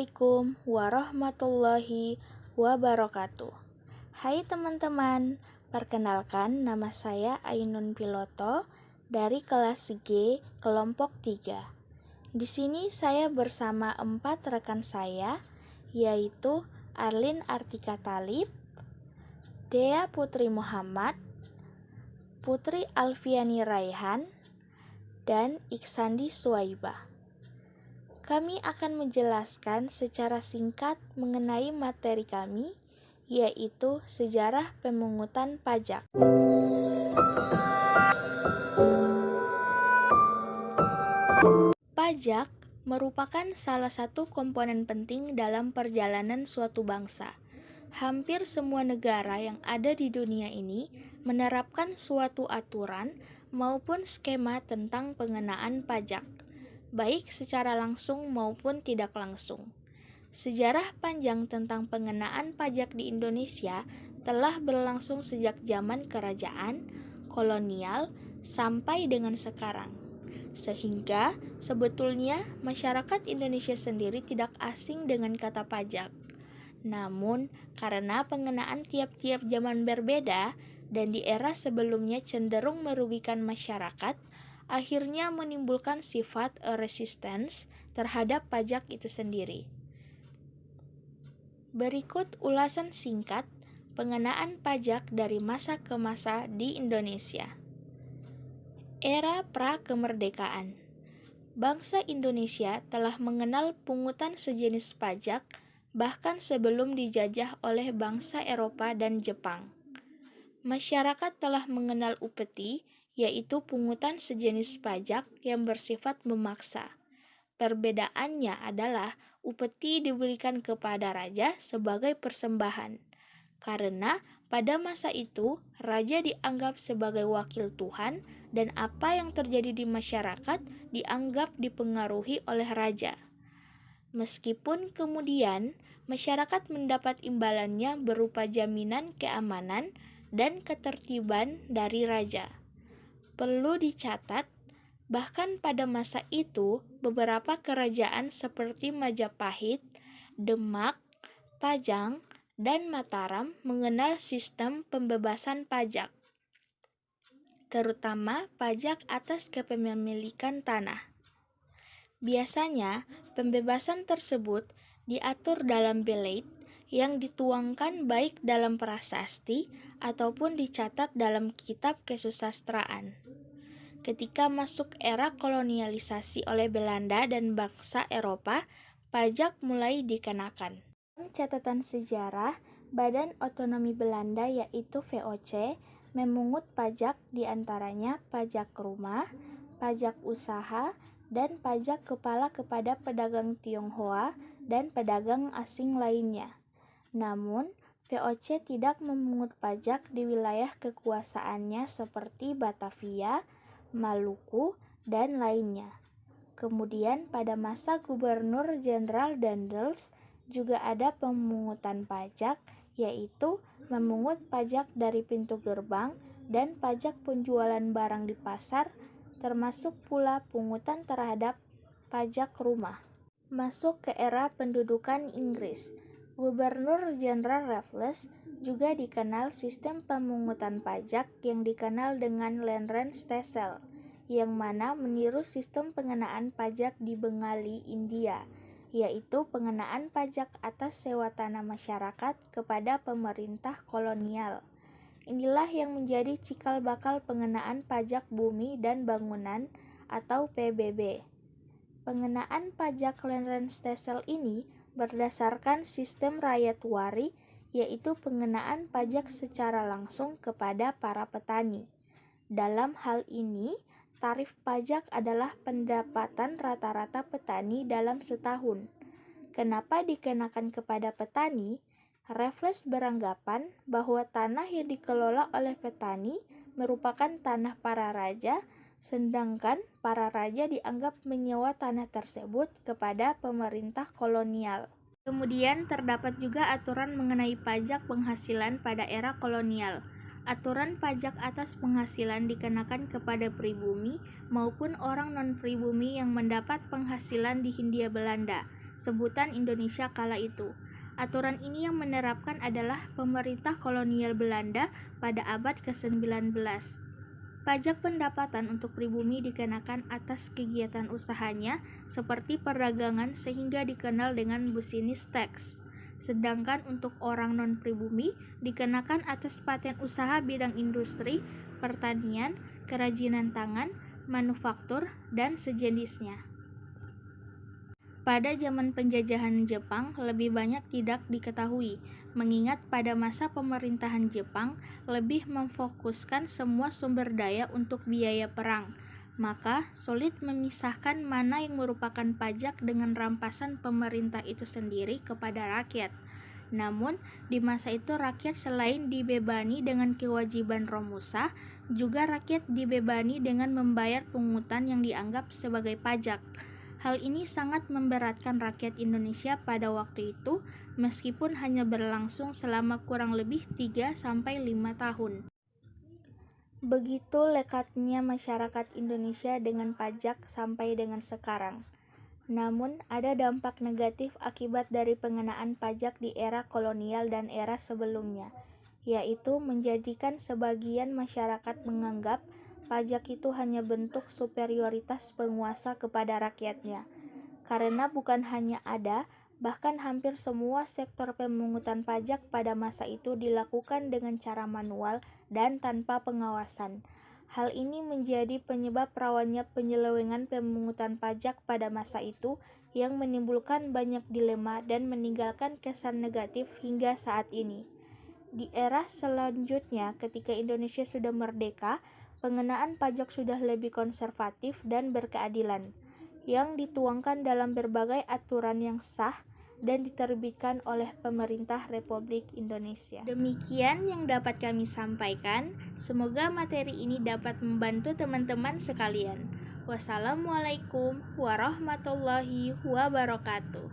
Assalamualaikum warahmatullahi wabarakatuh. Hai teman-teman, perkenalkan nama saya Ainun Piloto dari kelas G kelompok 3. Di sini saya bersama 4 rekan saya, yaitu Arlin Artika Talib, Dea Putri Muhammad, Putri Alfiani Raihan, dan Iksandi Suwaibah. Kami akan menjelaskan secara singkat mengenai materi kami, yaitu sejarah pemungutan pajak. Pajak merupakan salah satu komponen penting dalam perjalanan suatu bangsa. Hampir semua negara yang ada di dunia ini menerapkan suatu aturan maupun skema tentang pengenaan pajak, baik secara langsung maupun tidak langsung. Sejarah panjang tentang pengenaan pajak di Indonesia telah berlangsung sejak zaman kerajaan, kolonial, sampai dengan sekarang. Sehingga sebetulnya masyarakat Indonesia sendiri tidak asing dengan kata pajak. Namun, karena pengenaan tiap-tiap zaman berbeda dan di era sebelumnya cenderung merugikan masyarakat, akhirnya menimbulkan sifat resistance terhadap pajak itu sendiri. Berikut ulasan singkat pengenaan pajak dari masa ke masa di Indonesia. Era pra-kemerdekaan. Bangsa Indonesia telah mengenal pungutan sejenis pajak bahkan sebelum dijajah oleh bangsa Eropa dan Jepang. Masyarakat telah mengenal upeti, yaitu pungutan sejenis pajak yang bersifat memaksa. Perbedaannya adalah upeti diberikan kepada raja sebagai persembahan, karena pada masa itu raja dianggap sebagai wakil Tuhan dan apa yang terjadi di masyarakat dianggap dipengaruhi oleh raja. Meskipun kemudian masyarakat mendapat imbalannya berupa jaminan keamanan dan ketertiban dari raja. Perlu dicatat, bahkan pada masa itu beberapa kerajaan seperti Majapahit, Demak, Pajang, dan Mataram mengenal sistem pembebasan pajak, terutama pajak atas kepemilikan tanah. Biasanya, pembebasan tersebut diatur dalam beleit yang dituangkan baik dalam prasasti ataupun dicatat dalam kitab kesusastraan. Ketika masuk era kolonialisasi oleh Belanda dan bangsa Eropa, pajak mulai dikenakan. Dalam catatan sejarah, Badan Otonomi Belanda yaitu VOC memungut pajak diantaranya pajak rumah, pajak usaha, dan pajak kepala kepada pedagang Tionghoa dan pedagang asing lainnya. Namun, VOC tidak memungut pajak di wilayah kekuasaannya seperti Batavia, Maluku, dan lainnya. Kemudian pada masa Gubernur Jenderal Daendels juga ada pemungutan pajak, yaitu memungut pajak dari pintu gerbang dan pajak penjualan barang di pasar, termasuk pula pungutan terhadap pajak rumah. Masuk ke era pendudukan Inggris, Gubernur Jenderal Raffles juga dikenal sistem pemungutan pajak yang dikenal dengan Land Rent Stelsel, yang mana meniru sistem pengenaan pajak di Bengali, India, yaitu pengenaan pajak atas sewa tanah masyarakat kepada pemerintah kolonial. Inilah yang menjadi cikal bakal pengenaan pajak bumi dan bangunan atau PBB. Pengenaan pajak Land Rent Stelsel ini berdasarkan sistem rakyat wari, yaitu pengenaan pajak secara langsung kepada para petani. Dalam hal ini, tarif pajak adalah pendapatan rata-rata petani dalam setahun. Kenapa dikenakan kepada petani? Raffles beranggapan bahwa tanah yang dikelola oleh petani merupakan tanah para raja, sedangkan para raja dianggap menyewa tanah tersebut kepada pemerintah kolonial. Kemudian terdapat juga aturan mengenai pajak penghasilan pada era kolonial. Aturan pajak atas penghasilan dikenakan kepada pribumi maupun orang non-pribumi yang mendapat penghasilan di Hindia Belanda, sebutan Indonesia kala itu. Aturan ini yang menerapkan adalah pemerintah kolonial Belanda pada abad ke-19. Pajak pendapatan untuk pribumi dikenakan atas kegiatan usahanya seperti perdagangan sehingga dikenal dengan business tax. Sedangkan untuk orang non-pribumi dikenakan atas paten usaha bidang industri, pertanian, kerajinan tangan, manufaktur, dan sejenisnya. Pada zaman penjajahan Jepang lebih banyak tidak diketahui, mengingat pada masa pemerintahan Jepang lebih memfokuskan semua sumber daya untuk biaya perang, maka sulit memisahkan mana yang merupakan pajak dengan rampasan pemerintah itu sendiri kepada rakyat. Namun, di masa itu rakyat selain dibebani dengan kewajiban romusa, juga rakyat dibebani dengan membayar pungutan yang dianggap sebagai pajak. Hal ini sangat memberatkan rakyat Indonesia pada waktu itu, meskipun hanya berlangsung selama kurang lebih 3-5 tahun. Begitu lekatnya masyarakat Indonesia dengan pajak sampai dengan sekarang. Namun, ada dampak negatif akibat dari pengenaan pajak di era kolonial dan era sebelumnya, yaitu menjadikan sebagian masyarakat menganggap pajak itu hanya bentuk superioritas penguasa kepada rakyatnya. Karena bukan hanya ada, bahkan hampir semua sektor pemungutan pajak pada masa itu dilakukan dengan cara manual dan tanpa pengawasan. Hal ini menjadi penyebab rawannya penyelewengan pemungutan pajak pada masa itu yang menimbulkan banyak dilema dan meninggalkan kesan negatif hingga saat ini. Di era selanjutnya, ketika Indonesia sudah merdeka, pengenaan pajak sudah lebih konservatif dan berkeadilan, yang dituangkan dalam berbagai aturan yang sah dan diterbitkan oleh pemerintah Republik Indonesia. Demikian yang dapat kami sampaikan. Semoga materi ini dapat membantu teman-teman sekalian. Wassalamualaikum warahmatullahi wabarakatuh.